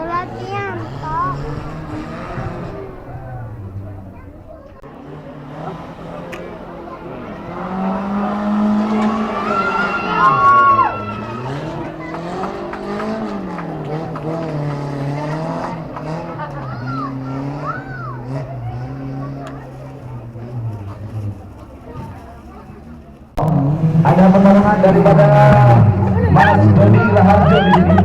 Latihan, Pak. Ada pertolongan daripada Mas Dodi Raharjo di sini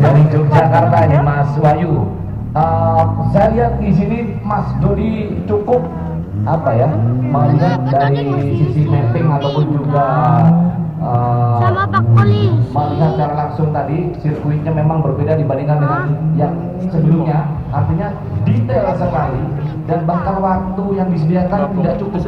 dari Yogyakarta ini, Mas Wahyu. Saya lihat di sini Mas Dodi cukup apa ya, melihat dari sisi mapping ataupun juga Sama Pak Polis. melihat secara langsung tadi sirkuitnya memang berbeda dibandingkan dengan yang sebelumnya, artinya detail sekali dan bakal waktu yang disediakan tidak cukup.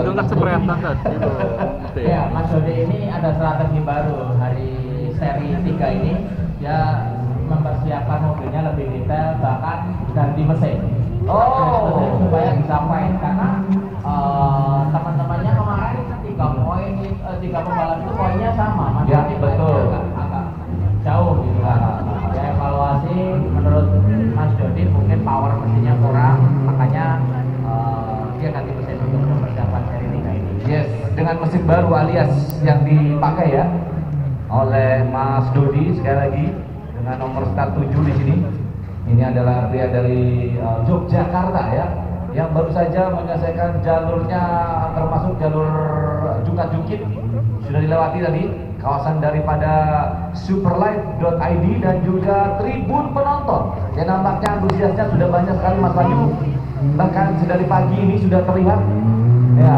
Ya, Mas Dodi ini ada strategi baru hari seri 3 ini, dia mempersiapkan mobilnya lebih detail, bahkan ganti mesin. Supaya bisa main, karena teman-temannya kemarin 3 pembalap itu poinnya sama, Mas Ya, Dodi betul. agak jauh gitu kan. Ya, evaluasi menurut Mas Dodi mungkin power mesinnya kurang, makanya dia ganti mesin untuk mempersiapkan seri 3 ini. Yes, dengan mesin baru alias yang dipakai ya oleh Mas Dodi sekali lagi dengan nomor start 7 di sini. Ini adalah pria dari Yogyakarta ya, yang baru saja menyelesaikan jalurnya, termasuk jalur Jungkat-Jungkit sudah dilewati tadi, kawasan daripada superlight.id dan juga tribun penonton. Ya, nampaknya antusiasnya sudah banyak sekali, Mas Wahyu. Bahkan dari pagi ini sudah terlihat ya,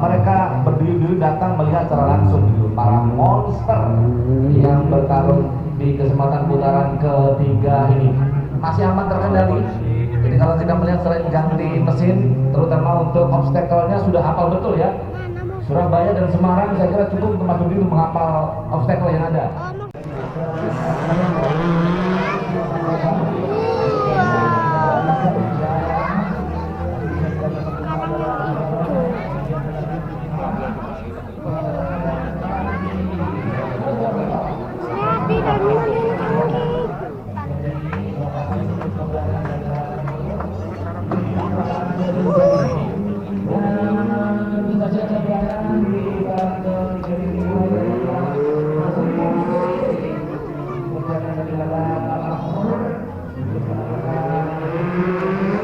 mereka berdiri-diri datang melihat secara langsung gitu para monster yang bertarung di kesempatan putaran ketiga ini. Masih aman terkendali. Jadi kalau kita melihat selain ganti mesin, terutama untuk obstacle-nya sudah hafal betul ya. Surabaya dan Semarang saya kira cukup untuk Mas Dodi untuk menghafal obstacle yang ada. Thank you.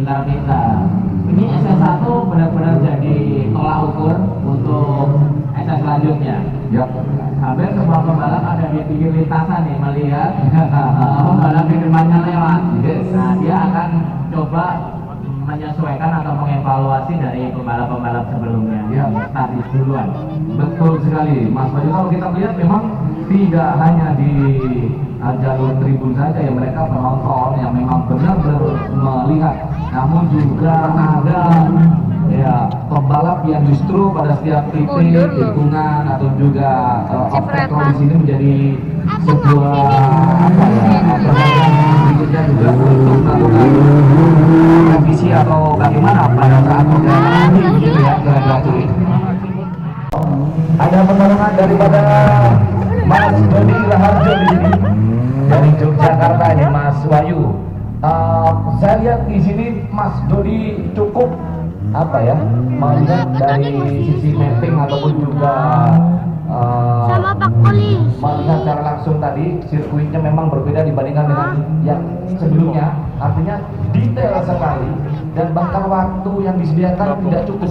pintar-pintar. Ini SS1 benar-benar jadi tolak ukur untuk SS selanjutnya. Ya. Hampir semua pembalap ada di pinggir lintasan nih melihat pembalap di depannya lewat. Yes. Nah, dia akan coba menyesuaikan atau mengevaluasi dari pembalap-pembalap sebelumnya. Ya. Tadi duluan. Betul sekali, Mas Bayu. Kalau kita melihat memang tidak hanya di jalur tribun saja yang mereka penonton yang memang benar-benar melihat, namun juga ada ya pembalap yang justru pada setiap titik tikungan atau juga obstacle di sini menjadi sebuah apa ya perhatian berikutnya juga untuk melakukan revisi atau bagaimana pada saat perjalanan gitu ya kira-kira itu. Ada pertolongan daripada Mas Dodi Raharjo di sini dari Yogyakarta ini, Mas Wahyu. Saya lihat di sini Mas Dodi cukup apa ya melihat dari sisi mapping ataupun juga Sama Pak Polis. melihat secara langsung tadi sirkuitnya memang berbeda dibandingkan dengan yang sebelumnya, artinya detail sekali dan bahkan waktu yang disediakan tidak cukup.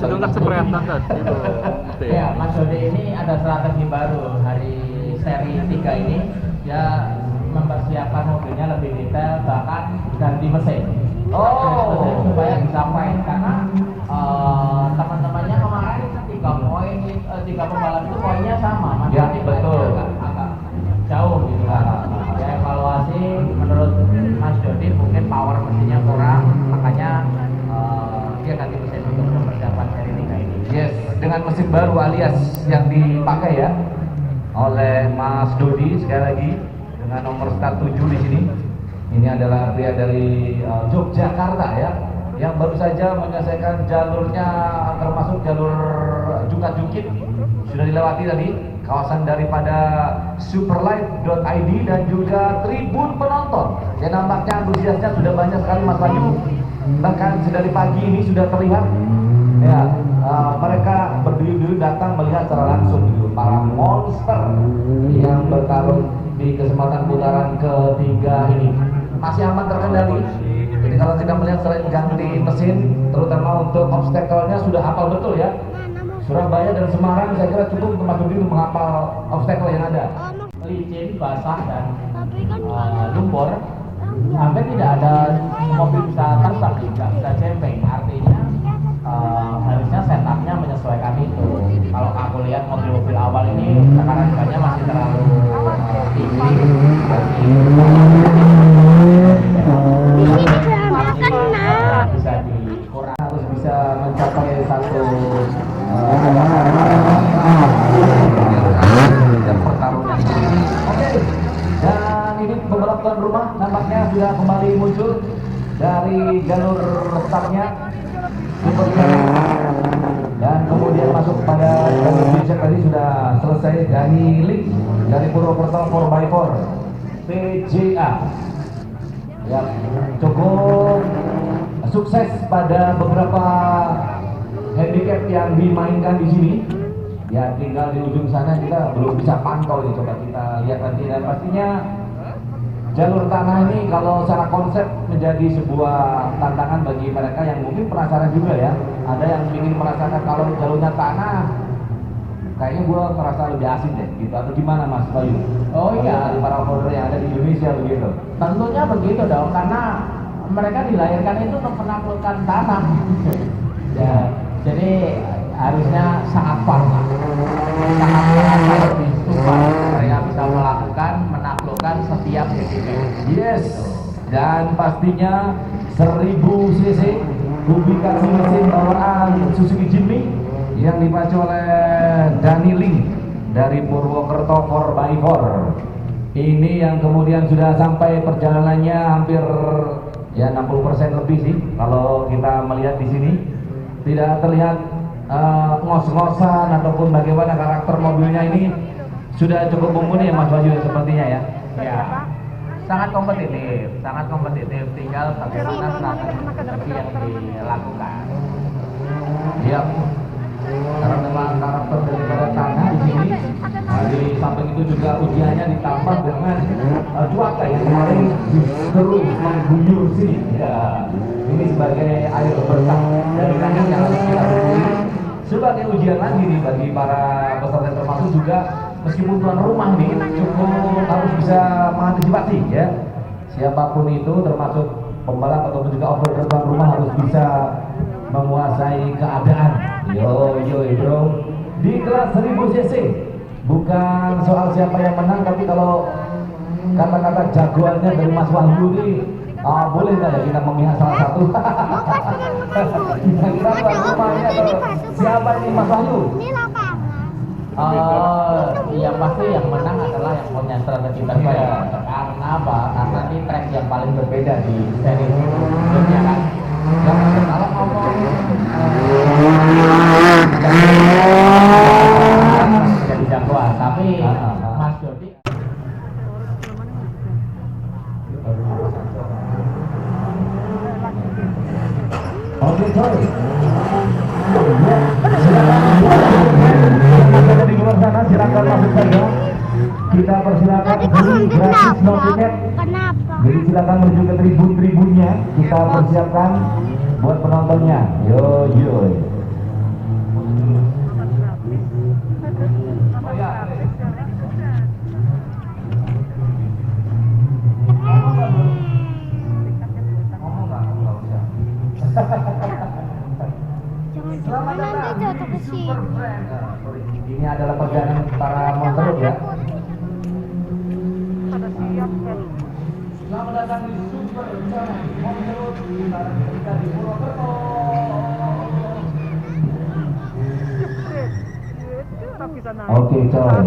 Ya, Mas Dodi ini ada strategi baru hari seri 3 ini. Dia mempersiapkan mobilnya lebih detail, bahkan ganti mesin. Supaya bisa main karena teman-temannya kemarin 3 pembalap itu poinnya sama, Mas. Ya, Dodi betul. agak jauh gitu kan. Ya, evaluasi menurut Mas Dodi mungkin power mesinnya kurang, makanya dia ganti mesin untuk mempersiapkan seri 3 ini. Yes, dengan mesin baru alias yang dipakai ya oleh Mas Dodi sekali lagi dengan nomor start 7 di sini. Ini adalah pria dari Yogyakarta ya, yang baru saja menyelesaikan jalurnya termasuk jalur Jungkat-Jungkit sudah dilewati tadi, kawasan daripada superlight.id dan juga tribun penonton. Ya nampaknya antusiasnya sudah banyak sekali Mas Wahyu. Bahkan dari pagi ini sudah terlihat ya mereka berdiri-diri datang melihat secara langsung gitu para monster yang bertarung di kesempatan putaran ketiga ini. Masih aman terkendali. Jadi kalau kita melihat selain ganti mesin, terutama untuk obstacle-nya sudah hafal betul ya. Surabaya dan Semarang saya kira cukup untuk Mas Dodi untuk menghafal obstacle yang ada. Licin, basah dan Tapi kan lumpur, hampir tidak ada mobil bisa terbang, tidak bisa jemping. Artinya harusnya setupnya menyesuaikan itu. Kalau aku lihat mobil-mobil awal ini tekanan bannya masih terlalu tinggi, di sini juga kena. bisa dikurang. Harus bisa mencapai satu dan pertarungan ini. Oke. Dan ini pembalap tuan rumah nampaknya sudah kembali muncul dari jalur startnya. Dan kemudian masuk pada jalur finish tadi sudah selesai dari Link dari Purwokerto 4x4 PJA. Ya, cukup sukses pada beberapa handicap yang dimainkan di sini. Ya, tinggal di ujung sana kita belum bisa pantau nih, coba kita lihat nanti. Dan pastinya jalur tanah ini kalau secara konsep menjadi sebuah tantangan bagi mereka yang mungkin penasaran juga ya. Ada yang ingin merasakan kalau jalurnya tanah, kayaknya gua merasa lebih asing deh gitu, atau gimana Mas Bayu? Oh iya, Dari para folder yang ada di Indonesia begitu. tentunya begitu dong, karena mereka dilahirkan itu untuk menaklukkan tanah. Ya, jadi harusnya sangat fun lah. Sangat lebih super. Mereka bisa melakukan, menaklukkan setiap handicap. Yes, dan pastinya 1000 cc publikasi mesin bawaan Suzuki Jimny yang dipacu oleh Dani Ling dari Purwokerto 4x4. Ini yang kemudian sudah sampai perjalanannya hampir ya 60% lebih sih kalau kita melihat di sini. Tidak terlihat ngos-ngosan ataupun bagaimana karakter mobilnya ini sudah cukup mumpuni ya Mas Wahyu sepertinya ya. Ya, sangat kompetitif. Tinggal bagaimana strategi yang dilakukan. Iya. Karena memang karakter daripada tanah di sini Nah, di samping itu juga ujiannya ditambah dengan cuaca yang kemarin terus mengguyur sini. Ya, ini sebagai air berkah dari langit yang harus kita syukuri. Sebagai ujian lagi nih bagi para peserta, termasuk juga meskipun tuan rumah nih cukup harus bisa mengantisipasi ya. Siapapun itu termasuk pembalap ataupun juga operator tuan rumah harus bisa menguasai keadaan. Yo bro, di kelas 1000 cc bukan soal siapa yang menang, tapi kalau kata-kata jagoannya dari Mas Wahyu ini boleh nggak ya kita memihak salah satu? Kira-kira tuan rumahnya siapa ini Mas Wahyu? Ini lapangan. Yang pasti yang menang adalah yang punya strategi terbaik. Iya. Karena apa? Karena ini track yang paling berbeda di seri sebelumnya kan. Kalau ngomong jadi jagoan, tapi Mas Dodi Oke, sorry. Silakan di luar sana, silakan masuk saja. Kita persilakan Tadi beli kamu gratis no kenapa? tiket. Kenapa? Jadi silakan menuju ke tribun-tribunnya. Kita persiapkan buat penontonnya. Yo. Jangan nanti jatuh ke sini. Ini adalah perjalanan para monster ya. Selamat datang di Super Challenge Monster kita di Purwokerto. Oke coy.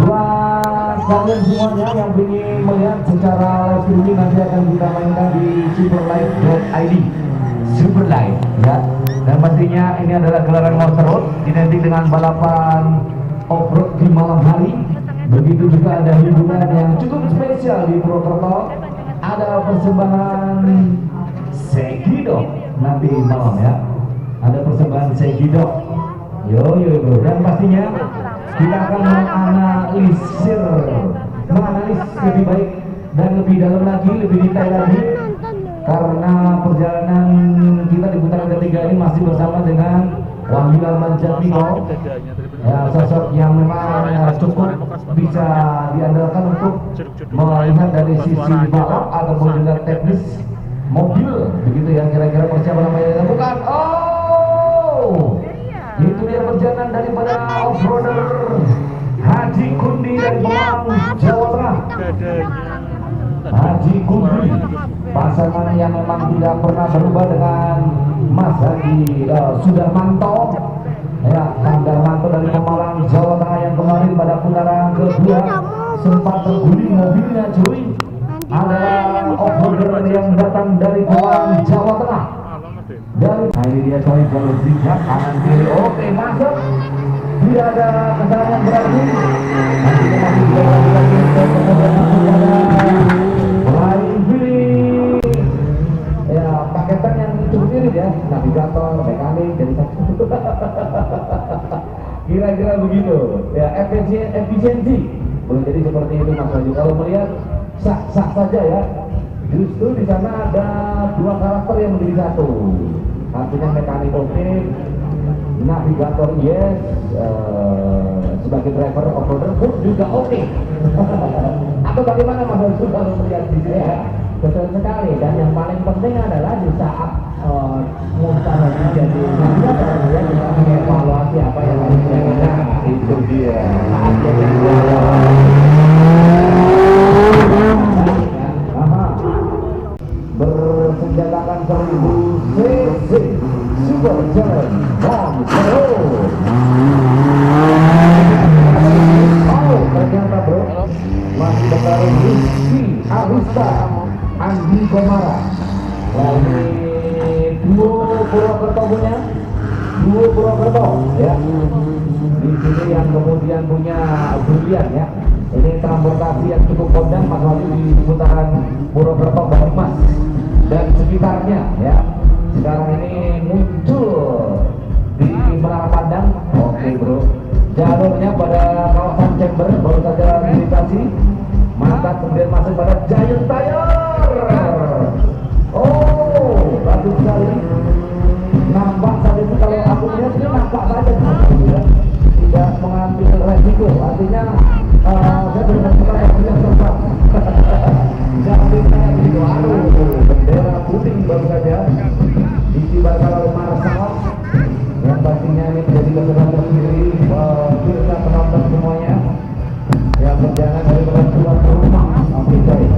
Buat kalian semuanya yang ingin melihat secara live streaming nanti akan kita mainkan di superlive.id. Superlive ya. Dan pastinya ini adalah gelaran Monster Road identik dengan balapan off-road di malam hari. Begitu juga ada hiburan yang cukup spesial di Purwokerto. Ada persembahan Segido nanti malam ya. Ada persembahan Segido. Yo bro. Dan pastinya kita akan menganalisis lebih baik dan lebih dalam lagi, lebih detail lagi. Karena perjalanan kita di putaran ketiga ini masih bersama dengan Wahyu Almanjatmino, ya, sosok yang memang cukup bisa diandalkan untuk melihat dari sisi balap ataupun juga teknis mobil, begitu ya. Kira-kira persiapan apa yang dilakukan? Oh, itu dia perjalanan daripada off-roader Haji Kundi dari Pemalang, Jawa Tengah. Haji Kundi, pasangan yang memang tidak pernah berubah dengan Mas Haji Sudarmanto, ya, Kang Darmanto dari Pemalang, Jawa Tengah, yang kemarin pada putaran kedua sempat terguling mobilnya cuy. Adalah off-roader yang datang dari Pemalang, Jawa Tengah. Nah ini dia coy, jalur zigzag kanan kiri. Oke, masuk. Tidak ada kesalahan yang berarti. Nanti masih bisa lagi kemudian masuk ada Flying Billy. Ya, paketan yang cukup irit ya, navigator, mekanik, jadi satu. Kira-kira begitu. Ya, efisiensi. Boleh jadi seperti itu Mas Wahyu. Kalau melihat sah-sah saja ya. Justru di sana ada dua karakter yang menjadi satu. Artinya mekanik oke, navigator yes, sebagai driver off-roader pun juga oke. Atau bagaimana Mas Wahyu kalau melihat di sini ya? betul sekali, dan yang paling penting adalah di saat mustahilnya jadi navigator ya, kita mengevaluasi apa yang harus dilakukan. Itu dia. Bersenjatakan 1000 cc Super Challenge Monster Road. Oh, ternyata bro, masih bertarung Rizky Arista, Andi Komara. Wah, ini duo Purwokerto punya, duo Purwokerto ya. Di sini yang kemudian punya Julian ya. Ini transportasi yang cukup kondang Mas Wahyu di seputaran Purwokerto, Banyumas dan sekitarnya ya. Sekarang ini muncul di Menara Pandang. Oke bro, jalurnya pada baru saja dikibarkan oleh Marsal, yang pastinya ini menjadi kesenangan tersendiri kita penonton semuanya yang berjalan dari pulang ke rumah. Oke guys.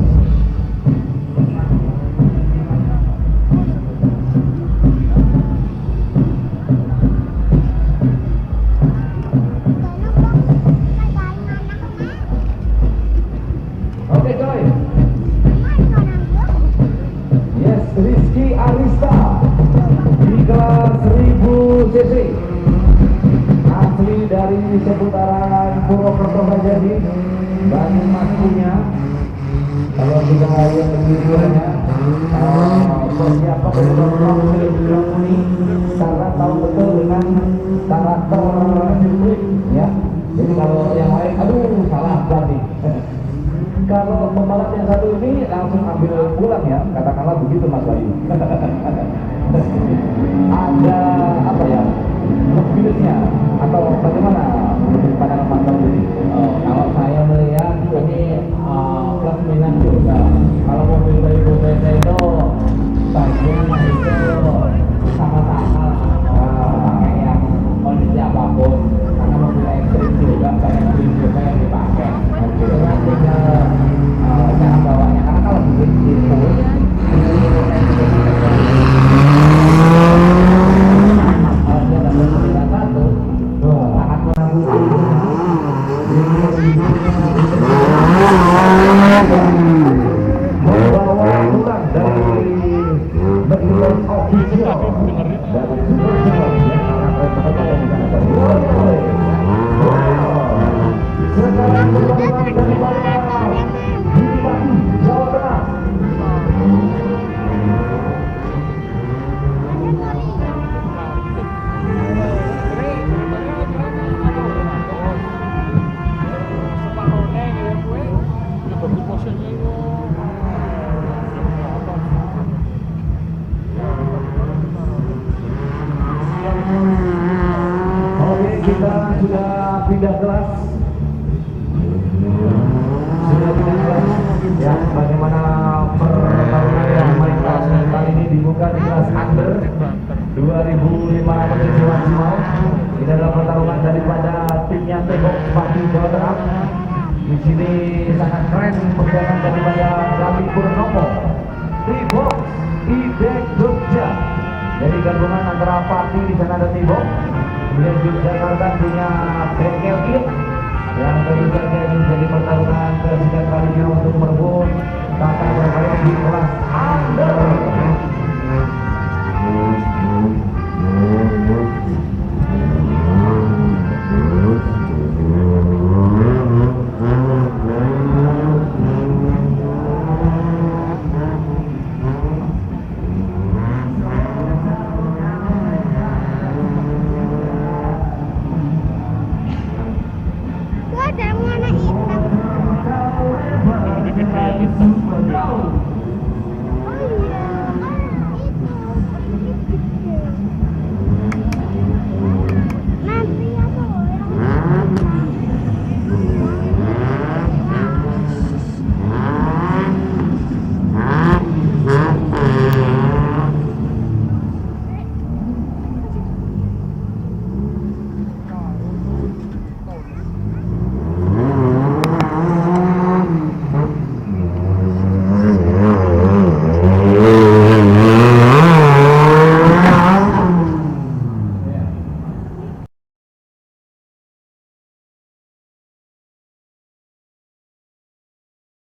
Oke coy. Yes, Rizky Arista di kelas 1000 cc asli dari seputaran Purwokerto Kajadi, Banyumas punya. Kalau kita yang begitunya persiapan untuk ini karena tahu betul dengan karakter sirkuit ya. Jadi kalau yang lain, aduh salah berarti. Kalau pembalap yang satu ini langsung ambil pulang ya, katakanlah begitu Mas Bayu. Ada apa ya, mobilnya atau bagaimana pandangan Mas Bayu ini? Kalau saya melihat ini plus minus juga. Kalau mobil dari BPT itu bagian itu sama-sama pakai yang kondisi apapun, karena mobil elektrik juga banyak juga yang dipakai. Cuma tinggal cara bawanya, karena kalau bikin itu kalau dia dapat mobil satu sangat menanggung. Membawa pulang dari Medilon Official dari Superstar yang sekarang berlawan dari Bali, Jawa Tengah. Oke, kita sudah pindah kelas. Ya, bagaimana pertarungan yang dimainkan kali ini dibuka di kelas under 2.500 cc maksimal. Ini adalah pertarungan daripada timnya T-Box Pati Jawa Tengah. Di sini sangat keren perjalanan daripada Gabi Purnomo, T-Box Idek Jogja. Jadi gabungan antara Pati, di sana ada T-Box, kemudian Yogyakarta punya bengkel It, yang tentu saja ini menjadi pertarungan ketiga kalinya untuk merebut tata bermain di kelas under